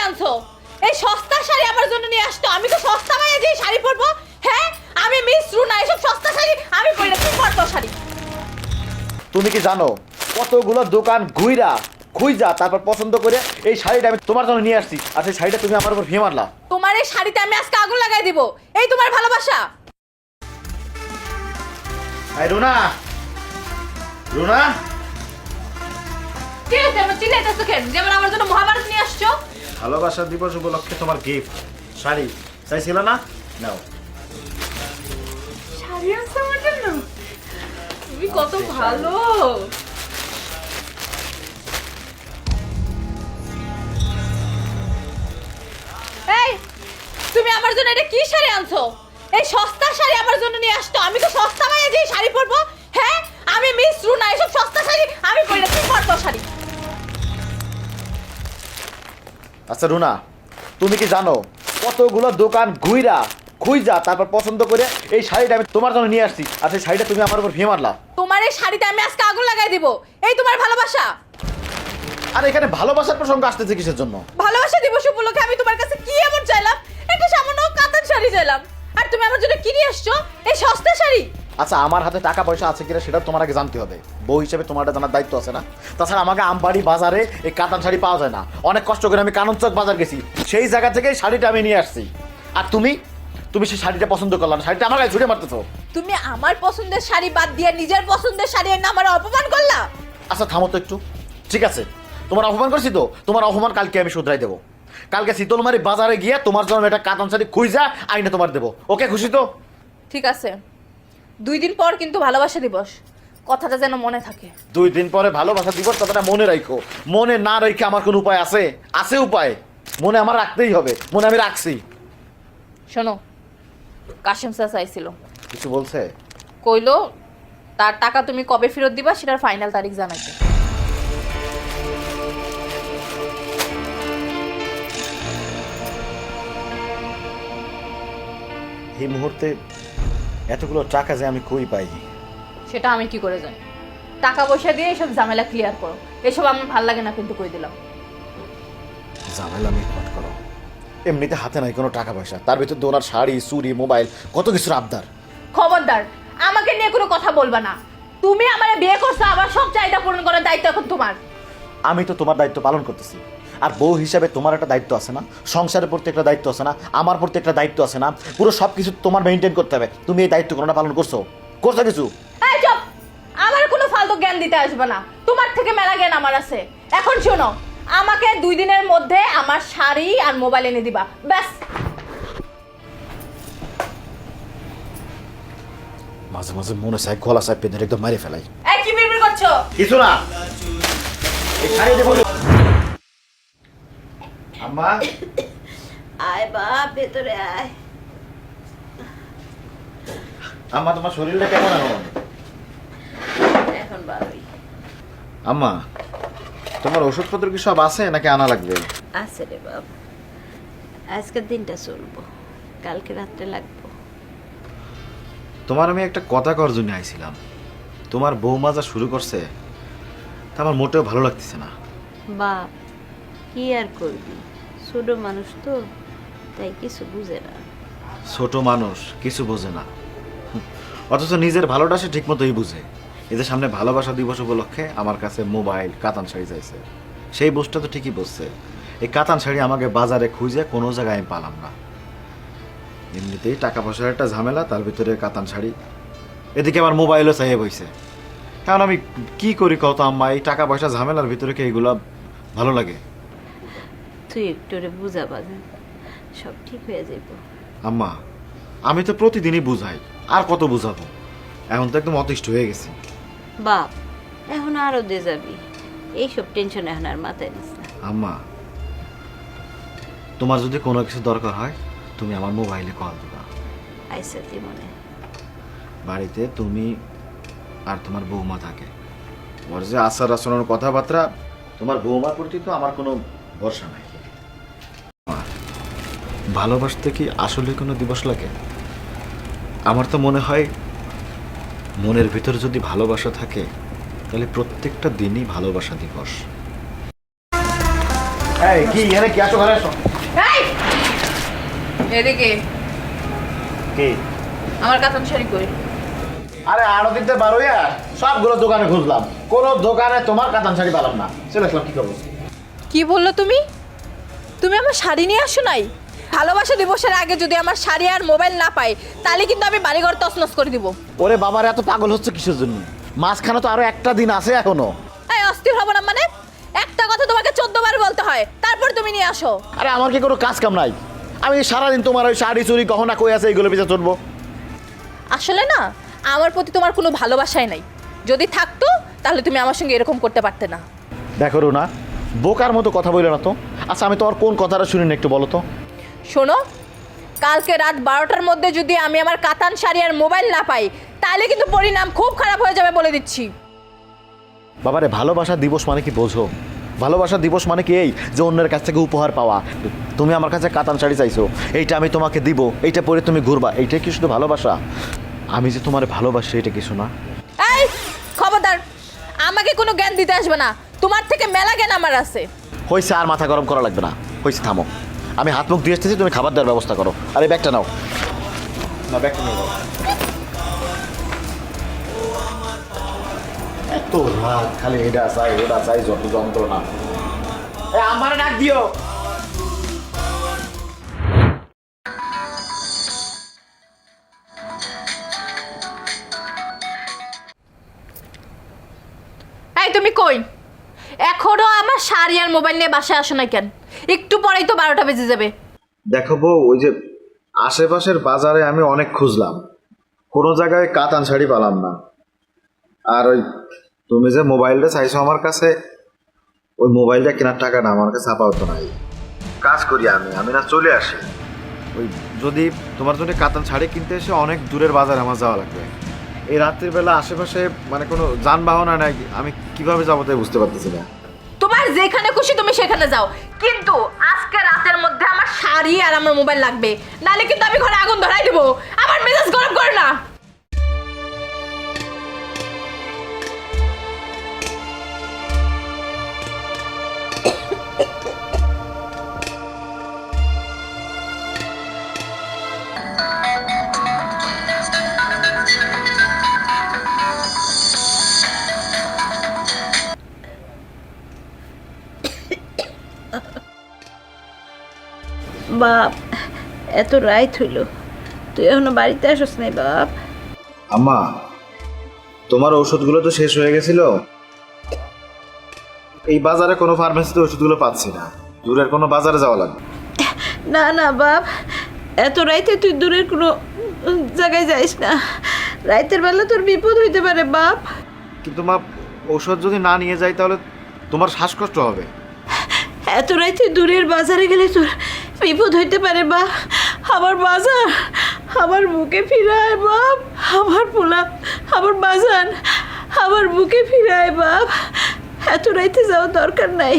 আনছো? এই সস্তা শাড়ি আমার জন্য নিয়ে আসতো। আমি তো সস্তা মাইয়া যে শাড়ি পরবো। হ্যাঁ, আমি মিস রুনা, এসব সস্তা শাড়ি আমি পরলে কি পরবো শাড়ি? তুমি কি জানো কতগুলো দোকান ঘুইরা খুঁজা তারপর পছন্দ করে এই শাড়িটা আমি তোমার জন্য নিয়ে আসছি, আর সেই শাড়িটা তুমি আমার উপর ফিয়ে মারলা। তোমার এই শাড়িতে আমি আজকে আগুন লাগাই দিব। এই তোমার ভালোবাসা? এই রুনা, রুনা, কি হচ্ছে? আমার চিল্লাইতেছো কেন? যেমন আমার জন্য মহাভারত নিয়ে আসছো। ভালোবাসা দিবস উপলক্ষে তোমার গিফট শাড়ি চাইছিল না, নাও। শাড়ি আনছো আমার জন্য? তুমি কত ভালো। এই, তুমি আমার জন্য এটা কি শাড়ি আনছো? এই সস্তা শাড়ি আমার জন্য নিয়ে আসতো। আমি তো সস্তা মাইয়া যে শাড়ি পরবো। হ্যাঁ, আমি মিস রুনা, এসব সস্তা শাড়ি আমি পরলে কি পরবো শাড়ি? আচ্ছা রুনা, তুমি কি জানো কতগুলো দোকান ঘুইরা খুঁজা তারপর পছন্দ করে এই শাড়িটা আমি তোমার জন্য নিয়ে আসছি, আর সেই শাড়িটা তুমি আমার উপর ফিয়ে মারলা। তোমার এই শাড়িতে আমি আজকে আগুন লাগাই দিব। এই তোমার ভালোবাসা? আর এখানে ভালোবাসার প্রসঙ্গ আসতেছে কিসের জন্য? ভালোবাসা দিবস উপলক্ষে আমি তোমার কাছে কি এমন চাইলাম? একটা সামান্য কাতান শাড়ি চাইলাম, আর তুমি আমার জন্য কি নিয়ে আসছো? এই সস্তা শাড়ি। আচ্ছা, আমার হাতে টাকা পয়সা আছে কিনা সেটা তোমার আগে জানতে হবে। বউ হিসেবে তোমার একটা জানার দায়িত্ব আছে না? তাছাড়া আমাকে আমবাড়ি বাজারে এই কাতান শাড়ি পাওয়া যায় না। অনেক কষ্ট করে আমি কাননচক বাজার গেছি, সেই জায়গা থেকে শাড়িটা আমি নিয়ে আসছি। আর তুমি তুমি সেই শাড়িটা পছন্দ করলা না, শাড়িটা আমার গায়ে ছুঁড়ে মারতেছো। তুমি আমার পছন্দের শাড়ি বাদ দিয়ে নিজের পছন্দের শাড়ি এনে আমার অপমান করলা। আচ্ছা থামো তো একটু। ঠিক আছে, তোমার অপমান করছি তো, তোমার অপমান কালকে আমি শুধরাই দেবো। কালকে শীতলমারি বাজারে গিয়ে তোমার জন্য একটা কাতান শাড়ি খুঁজা আইনে তোমার দেবো। ওকে, খুশি তো? ঠিক আছে, 2 দিন পর কিন্তু ভালোবাসা দিবস, কথাটা যেন মনে থাকে। 2 দিন পরে ভালোবাসা দিবস, কথাটা মনে রাখো। মনে না রেখে আমার কোনো উপায় আছে? আছে উপায়, মনে আমার রাখতেই হবে। মনে আমি রাখছি। শোনো, কাশেম চাচা আইছিল, কিছু বলছে? কইলো তার টাকা তুমি কবে ফেরত দিবা সেটার ফাইনাল তারিখ জানাইতে। এই মুহূর্তে এতগুলো টাকা যে আমি কই পাই? সেটা আমি কি করে জানি? টাকা পয়সা দিয়ে এসব ঝামেলা ক্লিয়ার করো। এসব আমার ভাল লাগে না, কিন্তু কই দিলাম। ঝামেলা আমি কট করো। এমনিতে হাতে নাই কোনো টাকা পয়সা, তার ভিতর দোনার শাড়ি, চুড়ি, মোবাইল, কত কিছুর আবদার। খবরদার, আমাকে নিয়ে কোনো কথা বলবা না। তুমি আমারে বিয়ে করছো, আমার সব চাহিদা পূরণ করার দায়িত্ব এখন তোমার। আমি তো তোমার দায়িত্ব পালন করতেছি, আর বউ হিসাবে তোমার একটা দায়িত্ব আছে না? সংসারের প্রতি একটা দায়িত্ব আছে না? আমার প্রতি একটা দায়িত্ব আছে না? পুরো সব কিছু তোমার মেনটেন করতে হবে। তুমি এই দায়িত্ব কোনোটা পালন করছো? করছো কিছু? এই চুপ! আমার কোনো ফালতু জ্ঞান দিতে আসবে না। তোমার থেকে মেলা জ্ঞান আমার আছে। এখন শোনো, আমাকে 2 দিনের মধ্যে আমার শাড়ি আর মোবাইল এনে দিবা, ব্যাস। মাঝে মাঝে মনে চাই গলা চাই পেঁধে একদম মারে ফেলাই। এই কি বিড়বিড় করছো? কিছু না, এই শাড়ি দেবো। আম্মা, আয় বাপ, ভেতরে আয়। আম্মা তোমার শরীরটা কেমন এখন? এখন ভালোই আম্মা, তোমার ওষুধপত্র কি সব আছে নাকি আনা লাগবে? আছে রে বাপ, আজকের দিনটা চলবো, কালকে রাত্রে লাগবো। তোমার আমি একটা কথা করার জন্য আইছিলাম। তোমার বৌমা যা শুরু করছে তা আমার মোটেও ভালো লাগতেছে না। বাপ, কি আর করবি, ছোট মানুষ তো, তাই কিছু বুঝে না। ছোট মানুষ কিছু বোঝে না, অথচ নিজের ভালোটা সে ঠিক মতোই বুঝে। এদের সামনে ভালোবাসা দিবস উপলক্ষে আমার কাছে মোবাইল, কাতান শাড়ি চাইছে। সেই বুঝটা তো ঠিকই বলছে। এই কাতান শাড়ি আমাকে বাজারে খুঁজে কোনো জায়গায় আমি পালাম না। এমনিতেই টাকা পয়সার একটা ঝামেলা, তার ভিতরে কাতান শাড়ি, এদিকে আমার মোবাইলও চাইয়ে বইছে। কারণ আমি কি করি কত আম্মা, এই টাকা পয়সা ঝামেলার ভিতরে কি এইগুলো ভালো লাগে? তুই একটু রে বুঝা বাজা, সব ঠিক হয়ে যাইব। আম্মা, আমি তো প্রতিদিনই বুঝাই, আর কত বুঝাবো? এখন তো একদম অতিষ্ঠ হয়ে গেছি। বাপ, এখন আরো দে যাবি, এইসব টেনশন এখন আর মাথায় নিস না। আম্মা, তোমার যদি কোনো কিছু দরকার হয় তুমি আমার মোবাইলে কল দিবা। আইসা তুই মনে বাড়িতে তুমি আর তোমার বৌমা থাকে। ওর যে আচার আচরণের কথাবার্তা, তোমার বৌমার প্রতি তো আমার কোনো ভরসা নাই। ভালোবাসতে কি আসলে কোনো দিবস লাগে? আমার তো মনে হয় মনের ভিতরে যদি ভালোবাসা থাকে তাহলে প্রত্যেকটা দিনই ভালোবাসা দিবস। এই কি এখানে কি আসো ঘরে আসো এই এদিকে কি আমার কাতান শাড়ি কই? আরে আরো দিতে পারো সবগুলো দোকানে খুঁজলাম, কোনো দোকানে তোমার কাতান শাড়ি পেলাম না। চলে আসলাম, কি করবো? কি বললো তুমি? তুমি আমার শাড়ি নিয়ে আসো নাই? ভালোবাসা দিবসের আগে যদি আমার শাড়ি আর মোবাইল না পাই তাহলে কিন্তু আমি বাড়িঘর তছনছ করে দিব। ওরে বাবার এত পাগল হচ্ছে কিসের জন্য? মাঝখানে তো আরো একটা দিন আছে এখনো। এই অস্থির হব না মানে? একটা কথা তোমাকে 14 বার বলতে হয়, তারপর তুমি নিয়ে আসো। আরে আমার কি কোনো কাজ কাম নাই? আমি সারাদিন তোমার ওই শাড়ি চুরি গহনা কই আছে এইগুলো পিছিয়ে চলবো? আসলে না, আমার প্রতি তোমার কোনো ভালোবাসাই নাই। যদি থাকতো তাহলে তুমি আমার সঙ্গে এরকম করতে পারতে না। দেখো রুনা, বোকার মতো কথা বললে না তো। আচ্ছা আমি তোমার কোন কথাটা শুনি না একটু বলো তো। শোনো, কালকে রাত 12টার মধ্যে যদি আমি আমার কাতান শাড়ি আর মোবাইল না পাই তাহলে কিন্তু পরিণাম খুব খারাপ হয়ে যাবে বলে দিচ্ছি। বাবারে, ভালোবাসা দিবস মানে কি বোঝো? ভালোবাসা দিবস মানে কি এই যে অন্যের কাছ থেকে উপহার পাওয়া? তুমি আমার কাছে কাতান শাড়ি চাইছো, এইটা আমি তোমাকে দিব, এইটা পরে তুমি ঘুরবা, এইটাই কি শুধু ভালোবাসা? আমি যে তোমার ভালোবাসি এটা কিছু না। এই খবরদার, আমাকে কোনো জ্ঞান দিতে আসবে না। তোমার থেকে মেলা জ্ঞান আমার আছে। হয়েছে, আর মাথা গরম করা লাগবে না। হয়েছে, থামো। আমি হাত মুখ দিয়ে এসেছি, তুমি খাবার দেওয়ার ব্যবস্থা করো। আরে ব্যাগটা নাও না, ব্যাগটা নিয়ে যাও। এত রাত খালি এটা চাই ওটা চাই, যত যন্ত্রণা। আমার ডাক দিও। এই তুমি কই? এখনো আমার শাড়ি আর মোবাইল নিয়ে বাসায় আসো না কেন? একটু পরেই তো 12টা বেজে যাবে। দেখো বউ, ওই যে আশেপাশের বাজারে আমি অনেক খুঁজলাম, কোনো জায়গায় কাতান শাড়ি পেলাম না। আর ওই তুমি যে মোবাইলটা চাইছো আমার কাছে, ওই মোবাইলটা কেনার টাকাটা আমার কাছে আপাতত নাই। কাজ করি আমি না চলে আসি। ওই যদি তোমার জন্য কাতান শাড়ি কিনতে এসে অনেক দূরের বাজারে আমার যাওয়া লাগবে। এই রাত্রির বেলা আশেপাশে মানে কোনো যানবাহন নাই, আমি কিভাবে যাবো তাই বুঝতে পারতেছি না। তোমার যেখানে খুশি তুমি সেখানে যাও, কিন্তু আজকে রাতের মধ্যে আমার শাড়ি আর আমার মোবাইল লাগবে, নাহলে কিন্তু আমি ঘরে আগুন ধরাই দেবো। আমার মেজাজ গরম করো না। বাপ, এত রাত হইল, তুই এখনো বাড়িতে আসস নাই বাপ? আম্মা, তোমার ওষুধগুলো তো শেষ হয়ে গেছিল। এই বাজারে কোনো ফার্মেসিতে ওষুধগুলো পাচ্ছি না, দূরের কোনো বাজারে যাওয়া লাগবে। না না বাপ, এত রাইতে তুই দূরের কোনো জায়গায় যাইস না। রাইতের বেলা তোর বিপদ হইতে পারে বাপ। কিন্তু মা, ঔষধ যদি না নিয়ে যাই তাহলে তোমার শ্বাসকষ্ট হবে। এত রাইতে দূরের বাজারে গেলে তোর বিপদ হইতে পারে বাপ। আমার বাজার আমার বুকে ফিরায় বাপ, আমার পোলা, আমার বাজার আমার বুকে ফিরায় বাপ। এত রাইতে যাওয়ার দরকার নাই।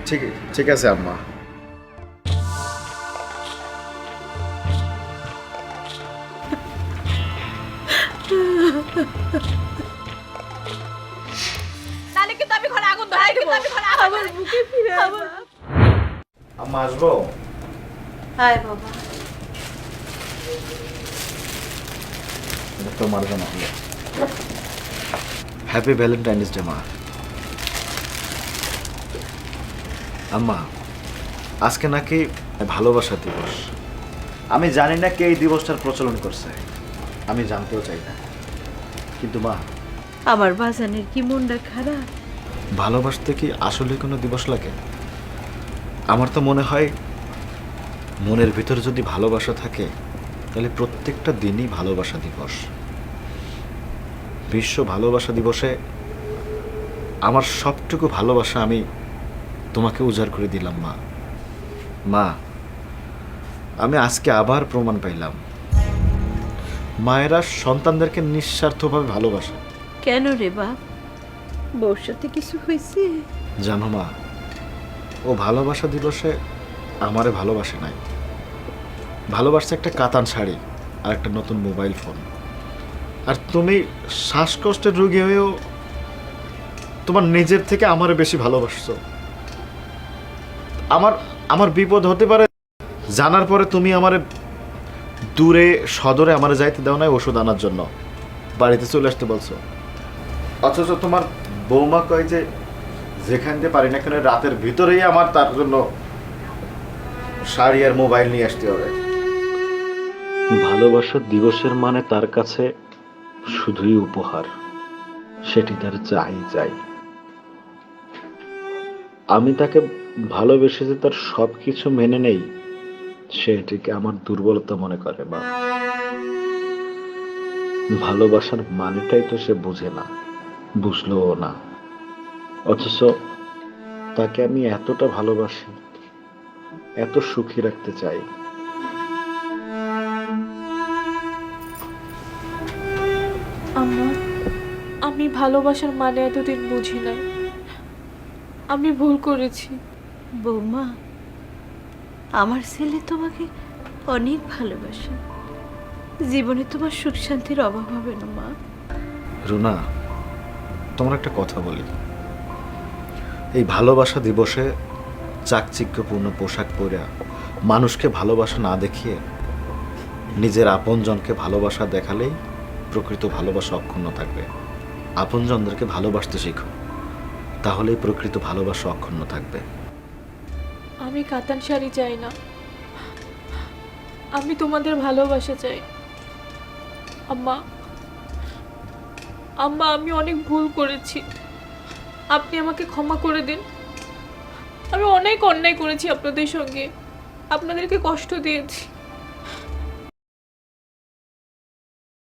ঠিক ঠিক আছে আম্মা। নাহলে কিন্তু আমি ঘরে আগুন ধরাই দেবো। আমার বুকে ফিরায় বাপ। আম্মা আসবো? হায় বাবা। তোমার জন্য হ্যাপি ভ্যালেন্টাইন্স ডে মা। আম্মা, আজকে নাকি ভালোবাসা দিবস। আমি জানি না কে এই দিবসটার প্রচলন করছে, আমি জানতেও চাই না। কিন্তু মা, আমার বাজানের কি মনটা খারাপ। ভালোবাসতে কি আসলে কোনো দিবস লাগে? আমার তো মনে হয় মনের ভিতরে যদি ভালোবাসা থাকে তাহলে প্রত্যেকটা দিনই ভালোবাসা দিবস। বিশ্ব ভালোবাসা দিবসে আমার সবটুকু ভালোবাসা আমি তোমাকে উজাড় করে দিলাম মা। মা, আমি আজকে আবার প্রমাণ পাইলাম মায়েরা সন্তানদেরকে নিঃস্বার্থভাবে ভালোবাসে। কেন রে বাপ, বউর সাথে কিছু হয়েছে? জানো মা, ও ভালোবাসা দিবসে আমারে ভালোবাসে নাই, ভালোবাসছে একটা কাতান শাড়ি আর একটা নতুন মোবাইল ফোন। আর তুমি শ্বাসকষ্টের রোগী হয়েও তোমার নিজের থেকে আমারে বেশি ভালোবাসছো। আমার আমার বিপদ হতে পারে জানার পরে তুমি আমারে দূরে সদরে আমারে যাইতে দাও না ওষুধ আনার জন্য, বাড়িতে চলে আসতে বলছো। অথচ তোমার বৌমা কয় যে যেখান দিয়ে পারি না কেন রাতের ভিতরেই আমার তার জন্য শাড়ি আর মোবাইল নিয়ে আসতে হবে। ভালোবাসার দিবসের মানে তার কাছে শুধুই উপহার, সেটি তার চাই। আমি তাকে ভালোবেসে যে তার সবকিছু মেনে নেই, সেটিকে আমার দুর্বলতা মনে করে। বা ভালোবাসার মানেটাই তো সে বুঝে না, বুঝলোও না। অথচ তাকে আমি এতটা ভালোবাসি, এত সুখী রাখতে চাই। আম্মা, আমি ভালোবাসার মানে এতদিন বুঝি নাই। আমি ভুল করেছি। বৌমা, আমার ছেলে তোমাকে অনেক ভালোবাসে, জীবনে তোমার সুখ শান্তির অভাব হবে না মা। রুনা, তোমার একটা কথা বলি, এই ভালোবাসা দিবসে চাকচিক্যপূর্ণ পোশাক পরে মানুষকে ভালোবাসা না দেখিয়ে নিজের আপনজনকে ভালোবাসা দেখালেই প্রকৃত ভালোবাসা অক্ষুণ্ণ থাকবে। আপনজনদেরকে ভালোবাসতে শিখো, তাহলেই প্রকৃত ভালোবাসা অক্ষুণ্ণ থাকবে। আমি কাতান শাড়ি চাই না, আমি তোমাদের ভালোবাসা চাই। আম্মা, আমি অনেক ভুল করেছি, আপনি আমাকে ক্ষমা করে দিন। আমি অনেক অন্যায় করেছি আপনাদের সঙ্গে, আপনাদেরকে কষ্ট দিয়েছি।